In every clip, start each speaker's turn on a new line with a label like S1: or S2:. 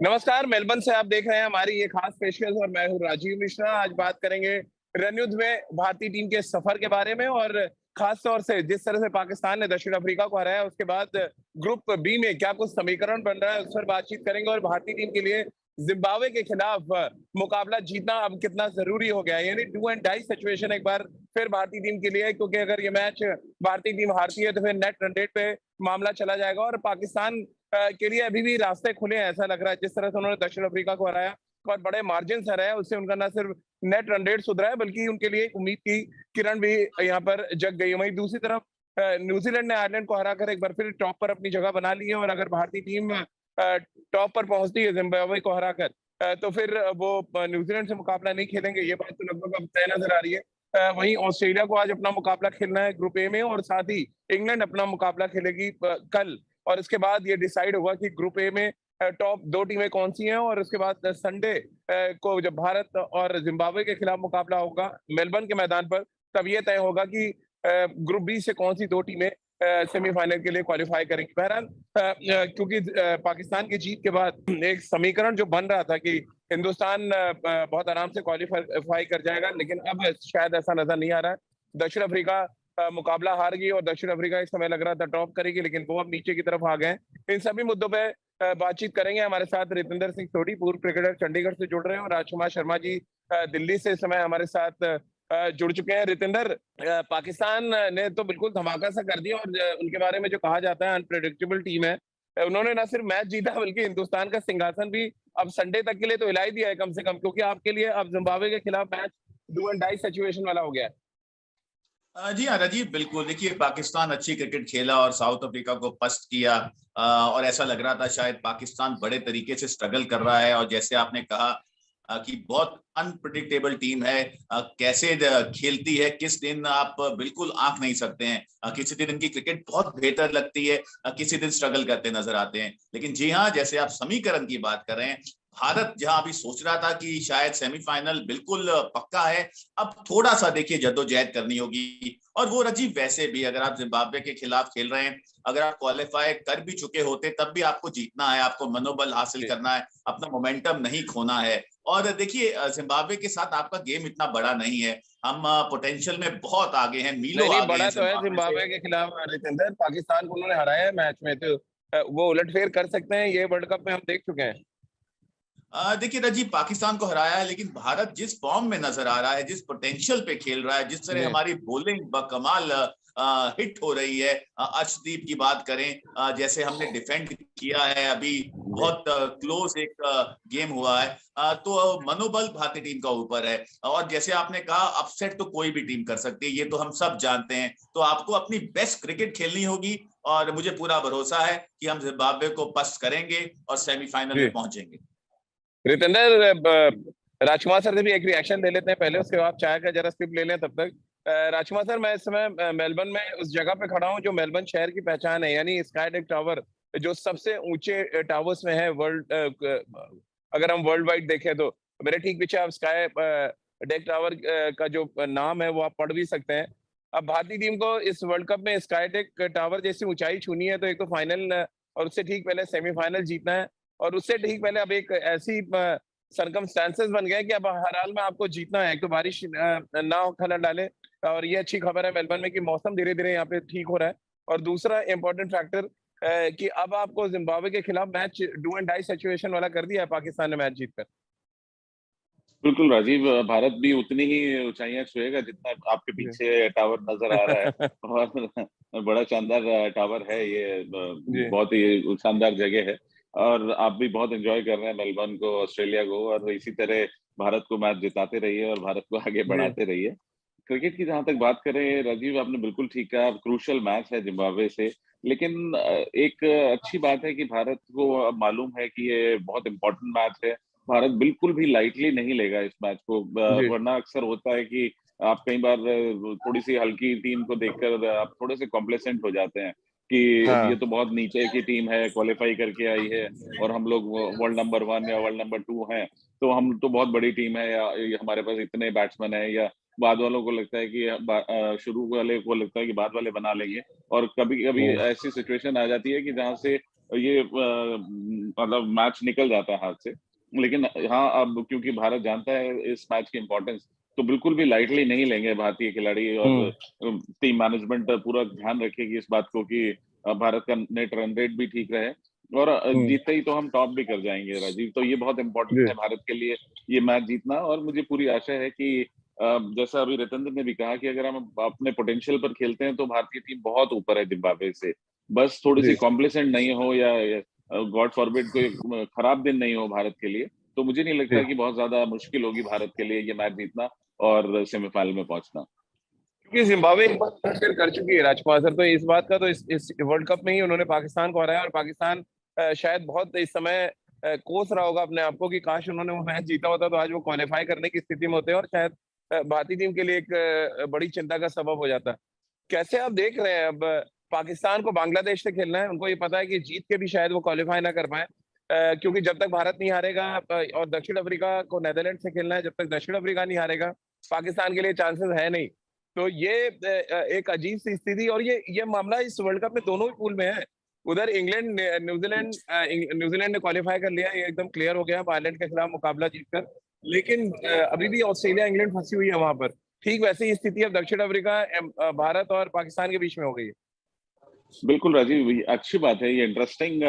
S1: नमस्कार, मेलबर्न से आप देख रहे हैं हमारी ये खास पेशकश और मैं हूँ राजीव मिश्रा। आज बात करेंगे रन युद्ध में भारतीय टीम के सफर के बारे में और खास तौर से जिस तरह से पाकिस्तान ने दक्षिण अफ्रीका को हराया, उसके बाद ग्रुप बी में क्या कुछ समीकरण बन रहा है, उस पर बातचीत करेंगे। और भारतीय टीम के लिए जिम्बाब्वे के खिलाफ मुकाबला जीतना अब कितना जरूरी हो गया है, यानी डू एंड डाई सिचुएशन एक बार फिर भारतीय टीम के लिए, क्योंकि अगर ये मैच भारतीय टीम हारती है तो फिर नेट रन रेट पे मामला चला जाएगा। और पाकिस्तान के लिए अभी भी रास्ते खुले हैं, ऐसा लग रहा है। जिस तरह से उन्होंने दक्षिण अफ्रीका को हराया और बड़े मार्जिन से हराया, उससे उनका न सिर्फ नेट रन रेट सुधरा है बल्कि उनके लिए एक उम्मीद की किरण भी यहाँ पर जग गई है। वहीं दूसरी तरफ न्यूजीलैंड ने आयरलैंड को हरा कर एक बार फिर टॉप पर अपनी जगह बना ली है। और अगर भारतीय टीम टॉप पर पहुंचती है जिम्बाब्वे को हराकर, तो फिर वो न्यूजीलैंड से मुकाबला नहीं खेलेंगे, ये बात तो लगभग अब तय नजर आ रही है। वहीं ऑस्ट्रेलिया को आज अपना मुकाबला खेलना है ग्रुप ए में, और साथ ही इंग्लैंड अपना मुकाबला खेलेगी कल। और इसके बाद ये डिसाइड होगा कि ग्रुप ए में टॉप दो टीमें कौन सी हैं। और उसके बाद संडे को जब भारत और जिम्बाब्वे के खिलाफ मुकाबला होगा मेलबर्न के मैदान पर, तब ये तय होगा कि ग्रुप बी से कौन सी दो टीमें सेमीफाइनल के लिए क्वालिफाई करेंगी। बहरहाल क्योंकि पाकिस्तान की जीत के बाद एक समीकरण जो बन रहा था कि हिंदुस्तान बहुत आराम से क्वालिफाई कर जाएगा, लेकिन अब शायद ऐसा नजर नहीं आ रहा है। दक्षिण अफ्रीका मुकाबला हार गई और दक्षिण अफ्रीका इस समय लग रहा था टॉप करेगी, लेकिन वो अब नीचे की तरफ आ गए। इन सभी मुद्दों पे बातचीत करेंगे। हमारे साथ रितेंद्र सिंह सोढ़ी, पूर्व क्रिकेटर, चंडीगढ़ से जुड़ रहे हैं, और राजकुमार शर्मा जी दिल्ली से इस समय हमारे साथ जुड़ चुके हैं। रितेंद्र, पाकिस्तान ने तो बिल्कुल धमाका सा कर दिया, और उनके बारे में जो कहा जाता है अनप्रेडिक्टेबल टीम है। उन्होंने ना सिर्फ मैच जीता बल्कि हिंदुस्तान का सिंहासन भी अब संडे तक के लिए तो हिला ही दिया है कम से कम, क्योंकि आपके लिए अब जिम्बाब्वे के खिलाफ match do and die situation वाला हो गया है।
S2: जी हाँ राजीव, बिल्कुल। देखिए, पाकिस्तान अच्छी क्रिकेट खेला और साउथ अफ्रीका को पस्त किया, और ऐसा लग रहा था शायद पाकिस्तान बड़े तरीके से स्ट्रगल कर रहा है। और जैसे आपने कहा कि बहुत अनप्रिडिक्टेबल टीम है, कैसे खेलती है, किस दिन आप बिल्कुल आंक नहीं सकते हैं। किसी दिन इनकी क्रिकेट बहुत बेहतर लगती है, किसी दिन स्ट्रगल करते नजर आते हैं। लेकिन जी हाँ, जैसे आप समीकरण की बात कर रहे हैं, भारत जहां अभी सोच रहा था कि शायद सेमीफाइनल बिल्कुल पक्का है, अब थोड़ा सा देखिए जद्दोजहद करनी होगी। और वो राजीव, वैसे भी अगर आप जिम्बाब्वे के खिलाफ खेल रहे हैं, अगर आप क्वालिफाई कर भी चुके होते तब भी आपको जीतना है, आपको मनोबल हासिल करना है, अपना मोमेंटम नहीं खोना है। और देखिए, जिम्बाब्वे के साथ आपका गेम इतना बड़ा नहीं है, हम पोटेंशियल में बहुत आगे हैं,
S1: नहीं
S2: मीलों
S1: नहीं,
S2: आगे
S1: बड़ा
S2: हैं
S1: तो है
S2: जिम्बाब्वे से।
S1: जिम्बाब्वे के खिलाफ। रितेंद्र, पाकिस्तान को उन्होंने हराया है मैच में, तो वो उलटफेर कर सकते हैं, ये वर्ल्ड कप में हम देख चुके हैं।
S2: देखिए राजीव, पाकिस्तान को हराया है, लेकिन भारत जिस फॉर्म में नजर आ रहा है, जिस पोटेंशियल पे खेल रहा है, जिस तरह
S1: जी
S2: हमारी बॉलिंग बकमाल हिट हो रही है, अर्शदीप की बात करें, जैसे हमने डिफेंड किया है, अभी
S1: जी
S2: बहुत क्लोज एक गेम हुआ है, तो मनोबल भारतीय टीम का ऊपर है। और जैसे आपने कहा, अपसेट तो कोई भी टीम कर सकती है, ये तो हम सब जानते हैं। तो आपको अपनी बेस्ट क्रिकेट खेलनी होगी, और मुझे पूरा भरोसा है कि हम जिम्बाब्वे को पस्त करेंगे और सेमीफाइनल
S1: जी।
S2: में पहुंचेंगे।
S1: रितेंद्र, राजकुमार सर से भी एक रिएक्शन ले लेते हैं पहले, उसके बाद चाय का जरा स्किप ले लें तब तक। राजकुमार सर, मैं इस समय मेलबर्न में उस जगह पे खड़ा हूँ जो मेलबर्न शहर की पहचान है, यानी स्काई डेक टावर, जो सबसे ऊंचे टावर्स में है वर्ल्ड। अगर हम वर्ल्ड वाइड देखें तो मेरे ठीक पीछे आप स्काई डेक टावर का जो नाम है वो आप पढ़ भी सकते हैं। अब भारतीय टीम को इस वर्ल्ड कप में स्काई डेक टावर जैसी ऊंचाई छूनी है, तो एक तो फाइनल और उससे ठीक पहले सेमीफाइनल जीतना है। और उससे ठीक पहले अब एक ऐसी सरकमस्टेंसेस बन गए कि अब हर हाल में आपको जीतना है। एक तो बारिश ना खलल डाले, और ये अच्छी खबर है मेलबर्न में कि मौसम धीरे धीरे यहाँ पे ठीक हो रहा है। और दूसरा इम्पोर्टेंट फैक्टर कि अब आपको जिम्बाब्वे के खिलाफ match do and die situation वाला कर दिया है पाकिस्तान ने मैच जीतकर।
S3: बिल्कुल राजीव, भारत भी उतनी ही ऊंचाइयां छुएगा जितना आपके
S1: जी
S3: पीछे टावर नजर आ रहा है। और बड़ा शानदार टावर है ये,
S1: जी
S3: बहुत ही शानदार जगह है। और आप भी बहुत एंजॉय कर रहे हैं मेलबर्न को, ऑस्ट्रेलिया को, और इसी तरह भारत को मैच जिताते रहिए और भारत को आगे
S1: जी
S3: बढ़ाते रहिए। क्रिकेट की जहां तक बात करें राजीव, आपने बिल्कुल ठीक कहा, क्रूशल मैच है जिम्बाब्वे से। लेकिन एक अच्छी बात है कि भारत को अब मालूम है कि ये बहुत इंपॉर्टेंट मैच है। भारत बिल्कुल भी लाइटली नहीं लेगा इस मैच को,
S1: जी
S3: वरना अक्सर होता है कि आप कई बार थोड़ी सी हल्की टीम को देखकर आप थोड़े से कॉम्प्लेसेंट हो जाते हैं कि ये
S1: हाँ
S3: तो बहुत नीचे की टीम है, क्वालिफाई करके आई है, और हम लोग वर्ल्ड नंबर 1 या वर्ल्ड नंबर 2 हैं, तो हम तो बहुत बड़ी टीम है, या हमारे पास इतने बैट्समैन है, या बाद वालों को लगता है कि शुरू वाले को लगता है कि बाद वाले बना लेंगे। और कभी कभी
S1: हम्म,
S3: ऐसी सिचुएशन आ जाती है कि जहाँ से ये मतलब मैच निकल जाता है हाथ से। लेकिन हाँ, अब क्योंकि भारत जानता है इस मैच की इम्पोर्टेंस, तो बिल्कुल भी लाइटली नहीं लेंगे भारतीय खिलाड़ी, और टीम मैनेजमेंट पूरा ध्यान रखेगी इस बात को कि भारत का नेट रन रेट भी ठीक रहे, और जीतते ही तो हम टॉप भी कर जाएंगे राजीव। तो ये बहुत इम्पोर्टेंट है भारत के लिए ये मैच जीतना, और मुझे पूरी आशा है कि जैसा अभी रितेंद्र ने भी कहा कि अगर हम अपने पोटेंशियल पर खेलते हैं तो भारतीय टीम बहुत ऊपर है जिम्बाब्वे से। बस थोड़ी सी कॉम्प्लेसेंट नहीं हो, या गॉड फॉरबिड कोई खराब दिन नहीं हो भारत के लिए, तो मुझे नहीं लगता कि बहुत ज्यादा मुश्किल होगी भारत के लिए ये मैच जीतना और सेमीफाइनल में पहुंचना।
S1: क्योंकि जिम्बाब्वे एक बार फिर कर चुकी है राजकुमार सर, तो इस बात का तो इस वर्ल्ड कप में ही उन्होंने पाकिस्तान को हराया, और पाकिस्तान शायद बहुत इस समय कोस रहा होगा अपने आप को कि काश उन्होंने वो मैच जीता होता तो आज वो क्वालिफाई करने की स्थिति में होते, और शायद भारतीय टीम के लिए एक बड़ी चिंता का सबब हो जाता। कैसे आप देख रहे हैं अब पाकिस्तान को बांग्लादेश से खेलना है, उनको ये पता है कि जीत के भी शायद वो क्वालिफाई ना कर पाए, क्योंकि जब तक भारत नहीं हारेगा, और दक्षिण अफ्रीका को नीदरलैंड से खेलना है, जब तक दक्षिण अफ्रीका नहीं हारेगा पाकिस्तान के लिए चांसेस है नहीं। तो ये एक अजीब सी स्थिति, और ये मामला इस वर्ल्ड कप में दोनों ही पूल में है। उधर इंग्लैंड न्यूजीलैंड ने क्वालिफाई कर लिया, ये एकदम क्लियर हो गया आयरलैंड के खिलाफ मुकाबला जीतकर, लेकिन अभी भी ऑस्ट्रेलिया इंग्लैंड फंसी हुई है वहां पर। ठीक वैसे ही स्थिति अब दक्षिण अफ्रीका, भारत और पाकिस्तान के बीच में हो गई है।
S3: बिल्कुल राजीव, ये अच्छी बात है, ये इंटरेस्टिंग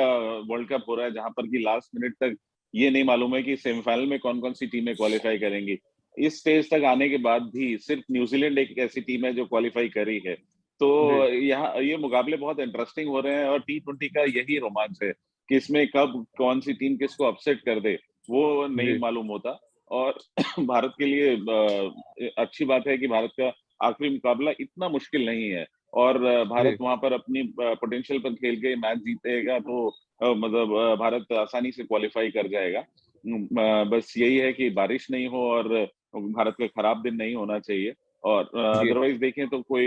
S3: वर्ल्ड कप हो रहा है जहां पर कि लास्ट मिनट तक ये नहीं मालूम है कि सेमीफाइनल में कौन कौन सी टीमें क्वालिफाई करेंगी। इस स्टेज तक आने के बाद भी सिर्फ न्यूजीलैंड एक ऐसी टीम है जो क्वालिफाई करी है। तो यहाँ ये मुकाबले बहुत इंटरेस्टिंग हो रहे हैं, और T20 का यही रोमांच है कि इसमें कब कौन सी टीम किसको अपसेट कर दे वो नहीं मालूम होता। और भारत के लिए अच्छी बात है कि भारत का आखिरी मुकाबला इतना मुश्किल नहीं है, और भारत वहां पर अपनी पोटेंशियल पर खेल के मैच जीतेगा तो मतलब भारत आसानी से क्वालिफाई कर जाएगा। बस यही है कि बारिश नहीं हो और भारत का खराब दिन नहीं होना चाहिए, और अदरवाइज देखें तो कोई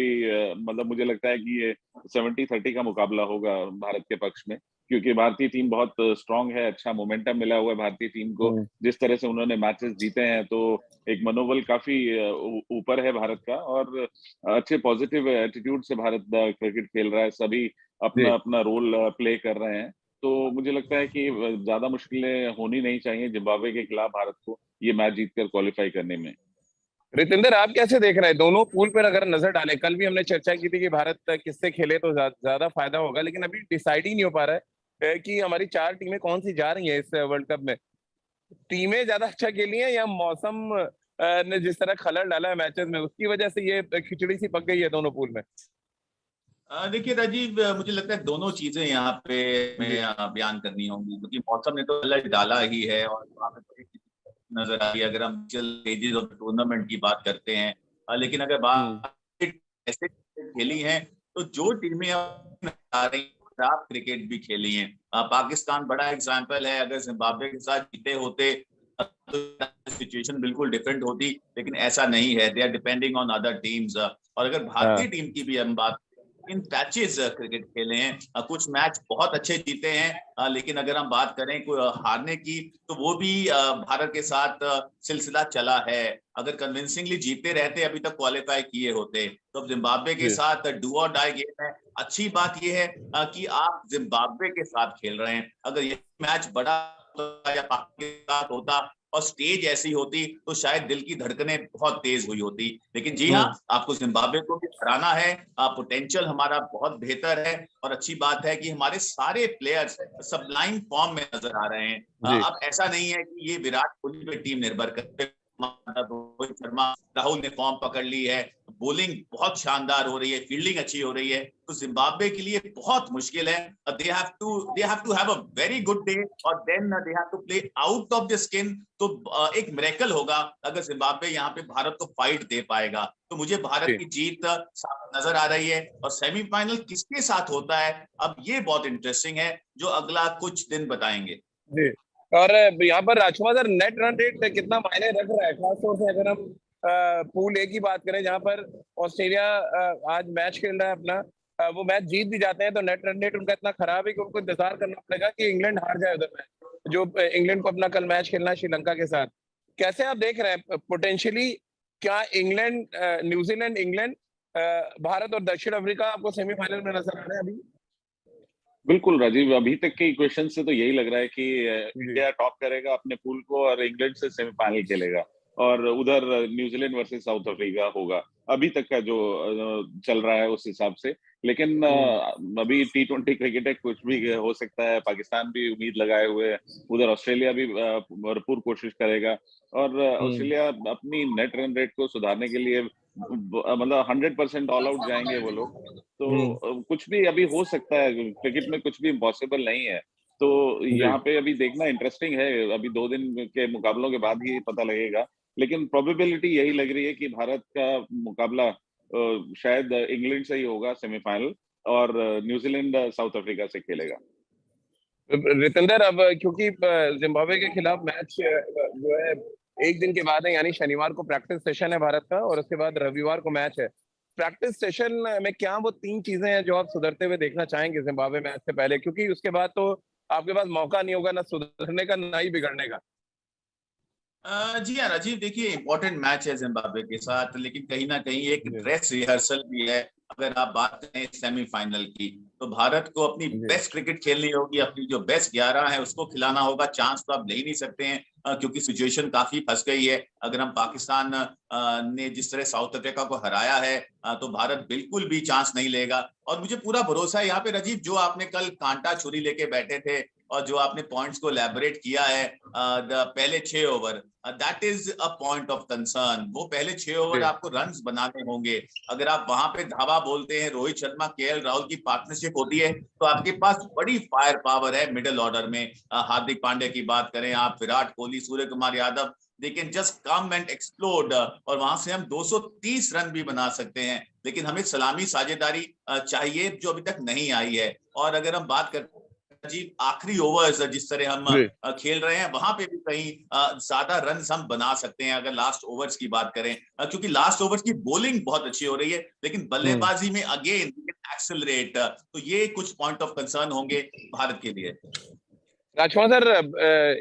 S3: मतलब मुझे लगता है कि ये 70-30 का मुकाबला होगा भारत के पक्ष में, क्योंकि भारतीय टीम बहुत स्ट्रांग है, अच्छा मोमेंटम मिला हुआ है भारतीय टीम को। जिस तरह से उन्होंने मैचेस जीते हैं तो एक मनोबल काफी ऊपर है भारत का, और अच्छे पॉजिटिव एटीट्यूड से भारत क्रिकेट खेल रहा है, सभी अपना अपना रोल प्ले कर रहे हैं। तो मुझे लगता है कि ज्यादा मुश्किलें होनी नहीं चाहिए जिम्बाब्वे के खिलाफ भारत को ये मैच जीतकर क्वालिफाई करने में।
S1: रितेंद्र, आप कैसे देख रहे हैं दोनों पूल पर अगर नजर डालें? कल भी हमने चर्चा की थी कि भारत किससे खेले तो ज्यादा फायदा होगा, लेकिन अभी डिसाइड ही नहीं हो पा रहा है कि हमारी 4 टीमें कौन सी जा रही हैं इस वर्ल्ड कप में। टीमें ज्यादा अच्छा खेली हैं, या मौसम ने जिस तरह खलल डाला है मैचेस में उसकी वजह से ये खिचड़ी सी पक गई है दोनों पूल में?
S2: देखिए राजीव, मुझे लगता है दोनों चीजें यहाँ पे मैं बयान करनी होंगी, क्योंकि मौसम ने तो अलग डाला ही है और वहाँ पे बड़ी नजर आ रही है अगर हम स्टेजेस ऑफ टूर्नामेंट की बात करते हैं। लेकिन अगर बात ऐसे खेली है तो जो टीमें आ रही खराब क्रिकेट भी खेली हैं। पाकिस्तान बड़ा एग्जाम्पल है, अगर जिम्बाब्वे के साथ जीते होते तो सिचुएशन बिल्कुल डिफरेंट होती, लेकिन ऐसा नहीं है। They are depending on other teams. और अगर भारतीय टीम की भी हम बात, इन पैचेस क्रिकेट खेले हैं, कुछ मैच बहुत अच्छे जीते हैं, लेकिन अगर हम बात करें हारने की तो वो भी भारत के साथ सिलसिला चला है। अगर कन्विंसिंगली जीते रहते अभी तक क्वालिफाई किए होते। तो अब जिम्बाब्वे के साथ डू और डाई गेम है। अच्छी बात यह है कि आप जिम्बाब्वे के साथ खेल रहे हैं। अगर ये मैच बड़ा या पाकिस्तान के साथ होता और स्टेज ऐसी होती तो शायद दिल की धड़कनें बहुत तेज हुई होती। लेकिन जी हाँ, आपको जिम्बाब्वे को भी हराना है। पोटेंशियल हमारा बहुत बेहतर है, और अच्छी बात है कि हमारे सारे प्लेयर्स सबलाइन फॉर्म में नजर आ रहे हैं। अब ऐसा नहीं है कि ये विराट कोहली पे टीम निर्भर करते। रोहित शर्मा, राहुल ने फॉर्म पकड़ ली है, बॉलिंग बहुत शानदार हो रही है, फील्डिंग अच्छी हो रही है, तो जिम्बाब्वे के लिए बहुत मुश्किल है। They have to have a very good day और then they have to play out of the skin. तो एक मिरेकल होगा अगर जिम्बाब्वे यहाँ पे भारत को फाइट दे पाएगा। तो मुझे भारत की जीत नजर आ रही है, और सेमीफाइनल किसके साथ होता है अब ये बहुत इंटरेस्टिंग है, जो अगला कुछ दिन बताएंगे।
S1: जी, और यहाँ पर राजकुमार सर, नेट रन रेट कितना मायने रख रहा है, खासतौर से अगर हम पूल ए की बात करें जहां पर ऑस्ट्रेलिया आज मैच खेल रहा है अपना, वो मैच जीत भी जाते हैं तो नेट रन रेट उनका इतना खराब है कि उनको इंतजार करना पड़ेगा कि इंग्लैंड हार जाए उधर मैच, जो इंग्लैंड को अपना कल मैच खेलना है श्रीलंका के साथ। कैसे आप देख रहे हैं पोटेंशियली, क्या इंग्लैंड, न्यूजीलैंड, इंग्लैंड, भारत और दक्षिण अफ्रीका आपको सेमीफाइनल में नजर आ रहे हैं अभी?
S3: बिल्कुल राजीव, अभी तक के इक्वेशन से तो यही लग रहा है कि
S1: जी।
S3: इंडिया टॉप करेगा अपने पूल को और इंग्लैंड से सेमीफाइनल खेलेगा, और उधर न्यूजीलैंड वर्सेस साउथ अफ्रीका होगा अभी तक का जो चल रहा है उस हिसाब से। लेकिन अभी T20 क्रिकेट है, कुछ भी हो सकता है। पाकिस्तान भी उम्मीद लगाए हुए है, उधर ऑस्ट्रेलिया भी भरपूर कोशिश करेगा, और ऑस्ट्रेलिया अपनी नेट रन रेट को सुधारने के लिए मतलब 100% ऑल आउट जाएंगे वो लोग। तो
S1: हम्म।
S3: कुछ भी अभी हो सकता है, क्रिकेट में कुछ भी इम्पॉसिबल नहीं है। तो
S1: जी।
S3: यहाँ पे अभी देखना इंटरेस्टिंग है, अभी 2 दिन के मुकाबलों के बाद ही पता लगेगा। लेकिन प्रोबेबिलिटी यही लग रही है कि भारत का मुकाबला शायद इंग्लैंड से ही होगा सेमीफाइनल, और न्यूजीलैंड साउथ अफ्रीका से खेलेगा।
S1: रितेंद्र, अब क्योंकि जिम्बाब्वे के खिलाफ मैच जो है एक दिन के बाद है, यानी शनिवार को प्रैक्टिस सेशन है भारत का, और उसके बाद रविवार को मैच है। प्रैक्टिस सेशन में क्या वो 3 चीजें हैं जो आप सुधरते हुए देखना चाहेंगे जिम्बाब्वे मैच से पहले, क्योंकि उसके बाद तो आपके पास मौका नहीं होगा ना सुधरने का ना ही बिगड़ने का।
S2: जी हाँ राजीव, देखिए इंपॉर्टेंट मैच है जिम्बाब्वे के साथ, लेकिन कहीं ना कहीं एक
S1: जी।
S2: ड्रेस रिहर्सल भी है। अगर आप बात करें सेमीफाइनल की, तो भारत को अपनी
S1: जी।
S2: बेस्ट क्रिकेट खेलनी होगी, अपनी जो बेस्ट 11 है उसको खिलाना होगा। चांस तो आप ले ही नहीं सकते हैं, क्योंकि सिचुएशन काफी फंस गई है। अगर हम पाकिस्तान ने जिस तरह साउथ अफ्रीका को हराया है, तो भारत बिल्कुल भी चांस नहीं लेगा। और मुझे पूरा भरोसा है यहाँ पे राजीव, जो आपने कल कांटा छुरी लेके बैठे थे और जो आपने पॉइंट्स को एलैबोरेट किया है, पहले 6 over, that is a point of concern. वो पहले 6 ओवर
S1: जी।
S2: आपको रन्स बनाने होंगे। अगर आप वहां पे धावा बोलते हैं, रोहित शर्मा KL राहुल की पार्टनरशिप होती है, तो आपके पास बड़ी फायर पावर है मिडिल ऑर्डर में। हार्दिक पांड्या की बात करें आप, Virat Kohli, Suryakumar Yadav, they can just come and explode, और वहां से हम 230 रन भी बना सकते हैं। लेकिन हमें सलामी साझेदारी चाहिए, जो अभी तक नहीं आई है। और अगर हम बात करते जी आखिरी ओवर्स जिस तरह हम
S1: जी।
S2: खेल रहे हैं, वहां पे भी कहीं ज्यादा रन हम बना सकते हैं अगर लास्ट ओवर्स की बात करें, क्योंकि लास्ट ओवर्स की बॉलिंग बहुत अच्छी हो रही है, लेकिन
S1: हम्म।
S2: बल्लेबाजी में अगेन एक्सेलरेट, तो ये कुछ पॉइंट ऑफ कंसर्न होंगे भारत के लिए।
S1: राजकुमार सर,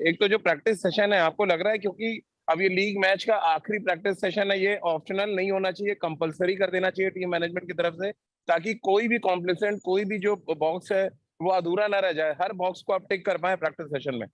S1: एक तो जो प्रैक्टिस सेशन है, आपको लग रहा है क्योंकि अब ये लीग मैच का आखिरी प्रैक्टिस सेशन है, ये ऑप्शनल नहीं होना चाहिए, कंपलसरी कर देना चाहिए टीम मैनेजमेंट की तरफ से, ताकि कोई भी कॉम्प्लिसेंट, कोई भी जो बॉक्स है वो अधूरा ना रह जाए, हर बॉक्स को आप टिक कर पाए प्रैक्टिस सेशन में।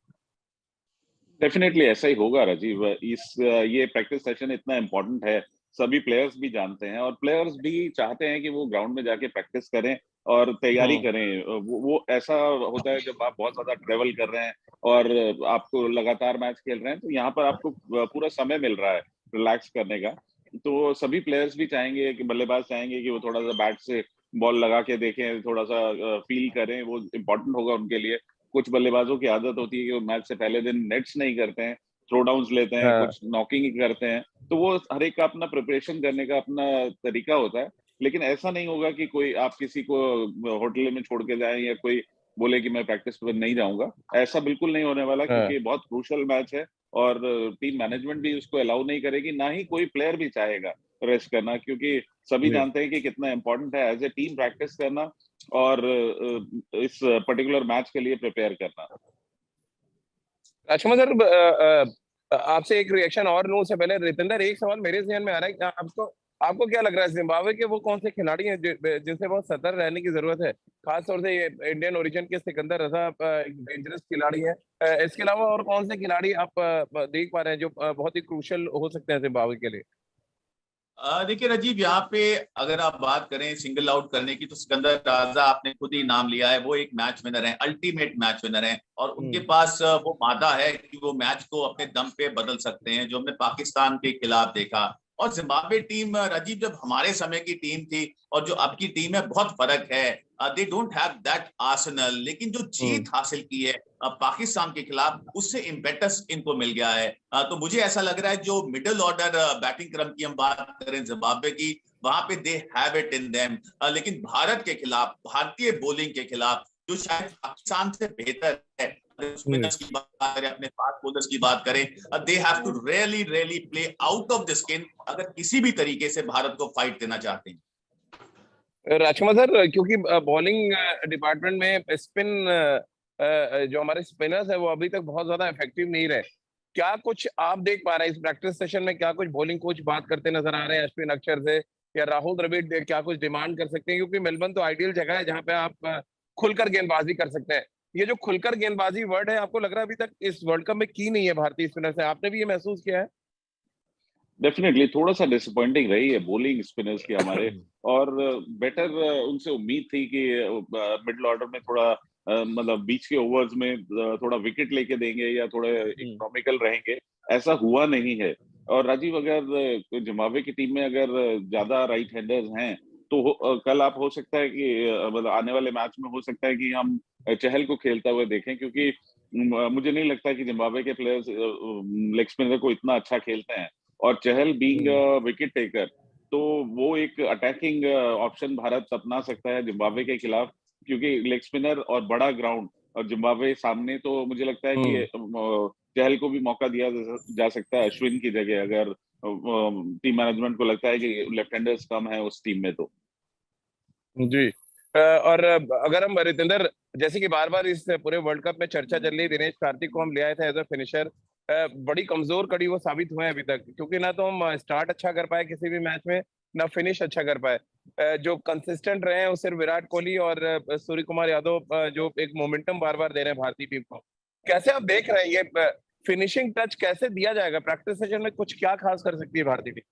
S3: डेफिनेटली ऐसा ही होगा राजीव। ये प्रैक्टिस सेशन इतना इम्पोर्टेंट है, सभी प्लेयर्स भी जानते हैं, और प्लेयर्स भी चाहते हैं कि वो ग्राउंड में जाके प्रैक्टिस करें और तैयारी
S1: हम्म।
S3: करें। वो ऐसा होता है जब आप बहुत ज्यादा ट्रेवल कर रहे हैं और आपको लगातार मैच खेल रहे हैं, तो यहाँ पर आपको पूरा समय मिल रहा है रिलैक्स करने का। तो सभी प्लेयर्स भी चाहेंगे कि बल्लेबाज चाहेंगे कि वो थोड़ा सा बैट से बॉल लगा के देखें, थोड़ा सा फील करें, वो इम्पोर्टेंट होगा उनके लिए। कुछ बल्लेबाजों की आदत होती है कि वो मैच से पहले दिन नेट्स नहीं करते हैं, थ्रो डाउन्स लेते हैं,
S1: हाँ।
S3: कुछ नॉकिंग करते हैं। तो वो हर एक का अपना प्रिपरेशन करने का अपना तरीका होता है। लेकिन ऐसा नहीं होगा कि कोई आप किसी को होटल में छोड़ के जाए, या कोई बोले कि मैं प्रैक्टिस पर नहीं जाऊंगा। ऐसा बिल्कुल नहीं होने वाला,
S1: हाँ।
S3: क्योंकि बहुत क्रूशल मैच है, और टीम मैनेजमेंट भी उसको अलाउ नहीं करेगी, ना ही कोई प्लेयर भी चाहेगा रेस्ट करना, क्योंकि सभी
S1: जी।
S3: जानते हैं कि कितना इंपॉर्टेंट है एज ए टीम प्रैक्टिस करना, और इस पर्टिकुलर मैच के लिए प्रिपेयर करना।
S1: राजकुमार सर, आपसे एक रिएक्शन और लूं उससे पहले, रितेंद्र, एक सवाल मेरे ज़हन में आ रहा है, क्या आपको आपको क्या लग रहा है जिम्बाब्वे के वो कौन से खिलाड़ी हैं जिनसे बहुत सतर्क रहने की जरूरत है, खासतौर से ये इंडियन ओरिजिन के सिकंदर रजा एक डेंजरस खिलाड़ी है, इसके अलावा और कौन से खिलाड़ी आप देख पा रहे हैं जो बहुत ही क्रूशल हो सकते हैं जिम्बाब्वे के लिए?
S2: देखिए राजीव, यहाँ पे अगर आप बात करें सिंगल आउट करने की, तो सिकंदर राजा आपने खुद ही नाम लिया है, वो एक मैच विनर है, अल्टीमेट मैच विनर है, और उनके
S1: हम्म।
S2: पास वो मादा है कि वो मैच को अपने दम पे बदल सकते हैं, जो हमने पाकिस्तान के खिलाफ देखा। और जिम्बाब्वे टीम राजीव, जब हमारे समय की टीम थी और जो अब की टीम है, बहुत फर्क है। They don't have that Arsenal, लेकिन जो
S1: हम्म।
S2: जीत हासिल की है पाकिस्तान के खिलाफ, उससे इम्पेटस इनको मिल गया है। तो मुझे ऐसा लग रहा है, जो मिडिल ऑर्डर बैटिंग क्रम की हम बात करें जिम्बाब्वे की, वहां पे they have it in them. लेकिन भारत के खिलाफ, भारतीय बॉलिंग के खिलाफ, जो शायद पाकिस्तान से बेहतर है,
S1: जी।
S2: स्पिनर्स की बात करें, अपने फास्ट बॉलर्स की बात करें, they have to really really play out of the skin, अगर किसी भी तरीके से भारत को फाइट देना चाहते हैं।
S1: राजकुमार सर, क्योंकि बॉलिंग डिपार्टमेंट में स्पिन, जो हमारे स्पिनर्स है वो अभी तक बहुत ज्यादा इफेक्टिव नहीं रहे, क्या कुछ आप देख पा रहे हैं इस प्रैक्टिस सेशन में, क्या कुछ बॉलिंग कोच बात करते नजर आ रहे हैं अश्विन अक्षर से, या राहुल द्रविड़ क्या कुछ डिमांड कर सकते हैं, क्योंकि मेलबर्न तो आइडियल जगह है जहां पे आप खुलकर गेंदबाजी कर सकते हैं। ये जो खुलकर गेंदबाजी वर्ड है, आपको लग रहा है अभी तक इस वर्ल्ड कप में की नहीं है भारतीय स्पिनर से? आपने भी ये महसूस किया है?
S3: डेफिनेटली थोड़ा सा डिसअपॉइंटिंग रही है बोलिंग स्पिनर्स की हमारे, और बेटर उनसे उम्मीद थी कि मिडिल ऑर्डर में थोड़ा मतलब बीच के ओवर्स में थोड़ा विकेट लेके देंगे या थोड़े इकोनॉमिकल रहेंगे। ऐसा हुआ नहीं है। और राजीव, अगर जिम्बाब्वे की टीम में अगर ज्यादा राइट हैंडर्स हैं तो कल आप हो सकता है कि मतलब आने वाले मैच में हो सकता है कि हम चहल को खेलता हुए देखें, क्योंकि मुझे नहीं लगता कि जिम्बाब्वे के प्लेयर्स लेग स्पिनर को इतना अच्छा खेलते हैं। और चहल बीइंग विकेट टेकर, तो वो एक अटैकिंग ऑप्शन भारत अपना सकता है जिम्बाब्वे के खिलाफ, क्योंकि लेग स्पिनर और बड़ा ग्राउंड और जिम्बाब्वे सामने, तो मुझे लगता है कि चहल को भी मौका दिया जा सकता है अश्विन की जगह, अगर टीम मैनेजमेंट को लगता है कि लेफ्ट हैंडर्स कम है उस टीम में तो।
S1: जी। और अगर हम रितेंद्र, जैसे कि बार बार इस पूरे वर्ल्ड कप में चर्चा चल रही, दिनेश कार्तिक को हम ले आए थे एज अ फिनिशर, बड़ी कमजोर कड़ी वो साबित हुए हैं अभी तक, क्योंकि ना तो हम स्टार्ट अच्छा कर पाए किसी भी मैच में, ना फिनिश अच्छा कर पाए। जो कंसिस्टेंट रहे हैं वो सिर्फ विराट कोहली और सूर्य कुमार यादव, जो एक मोमेंटम बार बार दे रहे हैं भारतीय टीम को। कैसे आप देख रहे हैं ये फिनिशिंग टच कैसे दिया जाएगा? प्रैक्टिस सेशन में कुछ क्या खास कर सकती है भारतीय टीम?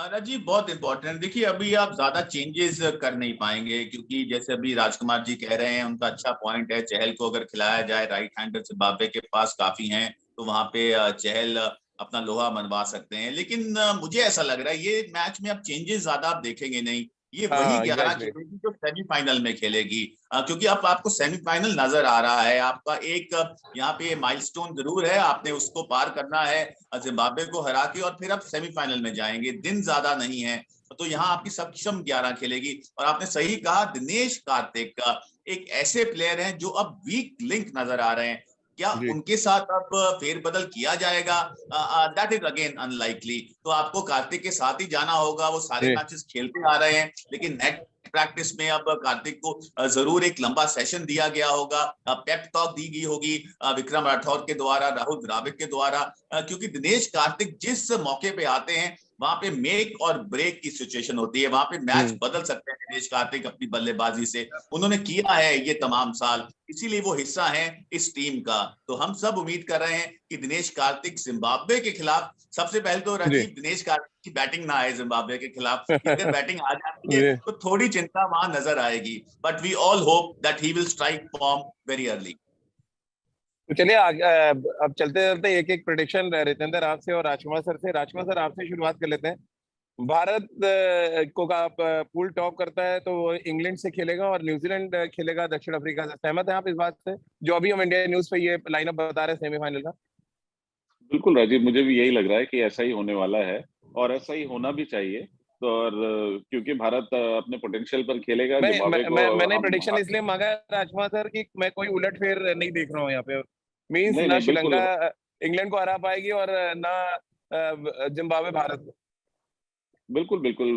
S2: राजीव, बहुत इंपॉर्टेंट। देखिए, अभी आप ज्यादा चेंजेस कर नहीं पाएंगे, क्योंकि जैसे अभी राजकुमार जी कह रहे हैं, उनका अच्छा पॉइंट है, चहल को अगर खिलाया जाए, राइट हैंडर जिम्बाब्वे के पास काफी हैं, तो वहां पे चहल अपना लोहा मनवा सकते हैं। लेकिन मुझे ऐसा लग रहा है ये मैच में अब चेंजेस ज्यादा आप देखेंगे नहीं। ये वही
S1: हाँ
S2: 11
S1: एग्जैक्टली।
S2: खेलेगी जो सेमीफाइनल में खेलेगी, क्योंकि अब आपको सेमीफाइनल नजर आ रहा है। आपका एक यहाँ पे माइलस्टोन जरूर है, आपने उसको पार करना है जिम्बाब्वे को हरा के, और फिर आप सेमीफाइनल में जाएंगे। दिन ज्यादा नहीं है, तो यहाँ आपकी सक्षम 11 खेलेगी। और आपने सही कहा, दिनेश कार्तिक का एक ऐसे प्लेयर हैं जो अब वीक लिंक नजर आ रहे हैं। क्या
S1: जी
S2: उनके साथ अब फेरबदल किया जाएगा? That is again unlikely. तो आपको कार्तिक के साथ ही जाना होगा। वो सारे
S1: जी
S2: मैचेस खेलते आ रहे हैं, लेकिन नेट प्रैक्टिस में अब कार्तिक को जरूर एक लंबा सेशन दिया गया होगा, पेप टॉक दी गई होगी विक्रम राठौर के द्वारा, राहुल द्राविड के द्वारा, क्योंकि दिनेश कार्तिक जिस मौके पे आते हैं वहां पे मेक और ब्रेक की सिचुएशन होती है, वहां पे मैच बदल सकते हैं दिनेश कार्तिक अपनी बल्लेबाजी से। उन्होंने किया है ये तमाम साल, इसीलिए वो हिस्सा है इस टीम का। तो हम सब उम्मीद कर रहे हैं कि दिनेश कार्तिक जिम्बाब्वे के खिलाफ, सबसे पहले तो
S1: जी
S2: राजीव दिनेश कार्तिक की बैटिंग ना आए जिम्बाब्वे के खिलाफ, अगर बैटिंग आ जाती है
S1: जी।
S2: तो थोड़ी चिंता वहां नजर आएगी। But we all hope that he will strike form very early.
S1: तो चलिए अब चलते चलते एक एक प्रेडिक्शन रितेंद्र आपसे और राजकुमार सर से। राजकुमार सर, आपसे शुरुआत कर लेते हैं। भारत को का आप पूल टॉप करता है तो वो इंग्लैंड से खेलेगा और न्यूजीलैंड खेलेगा दक्षिण अफ्रीका से। सहमत हैं आप इस बात से, जो अभी हम इंडिया न्यूज पे ये लाइनअप बता रहे हैं सेमीफाइनल का?
S3: बिल्कुल राजीव, मुझे भी यही लग रहा है कि ऐसा ही होने वाला है, और ऐसा ही होना भी चाहिए। तो और क्योंकि भारत अपने पोटेंशियल पर खेलेगा, जिम्बाब्वे को
S1: मैंने
S3: हम
S1: प्रेडिक्शन इसलिए मांगा है राजकुमार सर कि मैं कोई उलटफेर नहीं देख रहा हूँ यहाँ पे। मींस
S3: नहीं
S1: ना
S3: नहीं,
S1: श्रीलंका
S3: बिल्कुल
S1: इंग्लैंड को हरा पाएगी और ना जिम्बाब्वे भारत को।
S3: बिल्कुल बिल्कुल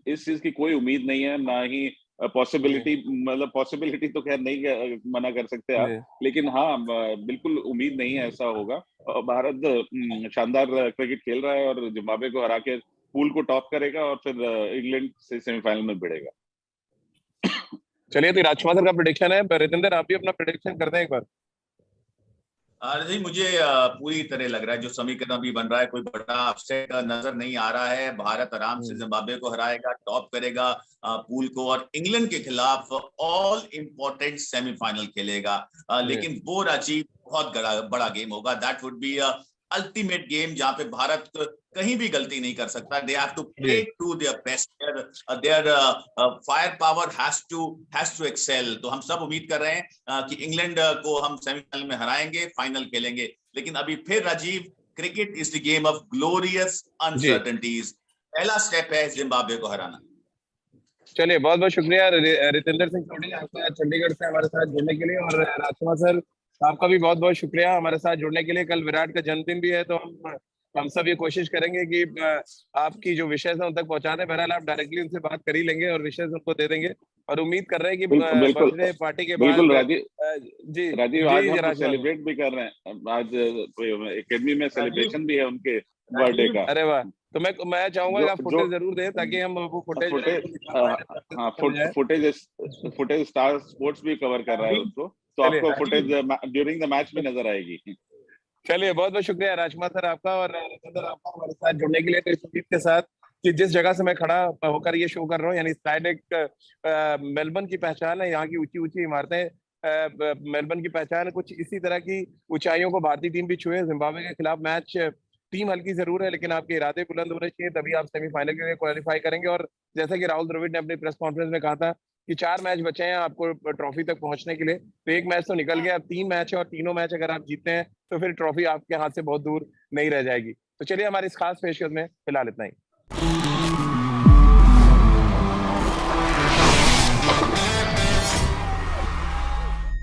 S3: इस चीज की कोई उम्मीद नहीं है, ना ही
S1: जी
S3: पॉसिबिलिटी। मतलब पॉसिबिलिटी तो खैर नहीं मना कर सकते आप,
S1: जी
S3: लेकिन हाँ बिल्कुल उम्मीद नहीं है ऐसा होगा। और भारत शानदार क्रिकेट खेल रहा है और जिम्बाब्वे को हरा के पूल को टॉप करेगा और फिर इंग्लैंड से सेमीफाइनल में भिड़ेगा।
S1: चलिए, तो राजकुमार सर का प्रेडिक्शन है। रितेंद्र, आप भी अपना प्रेडिक्शन कर दें एक बार।
S2: जी, मुझे पूरी तरह लग रहा है जो समीकरण अभी बन रहा है, कोई बड़ा अपसेट नजर नहीं आ रहा है। भारत आराम से जिम्बाब्वे को हराएगा, टॉप करेगा पूल को, और इंग्लैंड के खिलाफ ऑल इंपॉर्टेंट सेमीफाइनल खेलेगा।
S1: जी
S2: लेकिन वो रांची बहुत बड़ा बड़ा गेम होगा। That would be ultimate game, जहां पे भारत कहीं भी गलती नहीं कर सकता। दे हैव टू
S1: जी।
S2: Play to their best, their fire power has to excel. तो हम सब उम्मीद कर रहे हैं कि इंग्लैंड को हम सेमीफाइनल में हराएंगे, फाइनल खेलेंगे। लेकिन अभी फिर Rajiv, cricket is the game of glorious
S1: जी
S2: अनसर्टेनिटीज। पहला स्टेप है जिम्बाब्वे को हराना।
S1: चलिए, बहुत बहुत शुक्रिया रितेंद्र सिंह सोढी, आपका चंडीगढ़ से हमारे साथ जुड़ने के लिए। और राजकुमार सर, आपका भी बहुत बहुत शुक्रिया हमारे साथ जुड़ने के लिए। कल विराट का जन्मदिन भी है, तो हम सब ये कोशिश करेंगे कि आपकी जो विशेष है उन तक पहुंचा दें। बहरहाल आप डायरेक्टली उनसे बात कर ही लेंगे और विशेष उनको दे देंगे। और उम्मीद कर रहे हैं कि
S3: बिल्कुल बिल्कुल
S1: बर्थडे पार्टी के बाद
S3: बिल्कुल राजीव।
S1: जी
S3: राजीव, आज
S1: जी
S3: हम
S1: राजकुमार।
S3: सेलिब्रेट भी कर रहे हैं, आज एकेडमी में
S2: राजीव,
S3: सेलिब्रेशन भी है उनके बर्थडे का।
S1: अरे वाह, तो मैं चाहूंगा कि आप
S3: जो
S1: फुटेज जरूर दें ताकि हम वो फुटेज
S3: हाँ, फुटेज स्टार स्पोर्ट्स भी कवर कर रहा है उसको, तो
S1: चलिए
S3: आपको फुटेज ड्यूरिंग द मैच भी नजर आएगी।
S1: चलिए, बहुत बहुत शुक्रिया राजकुमार सर आपका और सर आपका हमारे साथ जुड़ने के लिए। तो इस उम्मीद के साथ कि जिस जगह से मैं खड़ा होकर ये शो कर रहा हूँ, यानी स्काईडेक मेलबर्न की पहचान है, यहाँ की ऊंची ऊंची इमारतें मेलबर्न की पहचान है। कुछ इसी तरह की ऊंचाइयों को भारतीय टीम भी छुए। जिम्बाब्वे के खिलाफ मैच टीम हल्की जरूर है, लेकिन आपके इरादे बुलंद होने चाहिए, तभी आप सेमीफाइनल के लिए क्वालिफाई करेंगे। और जैसा कि राहुल द्रविड़ ने अपनी प्रेस कॉन्फ्रेंस में कहा था कि 4 मैच बचे हैं आपको ट्रॉफी तक पहुंचने के लिए, तो एक मैच तो निकल गया, अब 3 मैच है और तीनों मैच अगर आप जीतते हैं तो फिर ट्रॉफी आपके हाथ से बहुत दूर नहीं रह जाएगी। तो चलिए, हमारी इस खास पेशकश में फिलहाल इतना ही।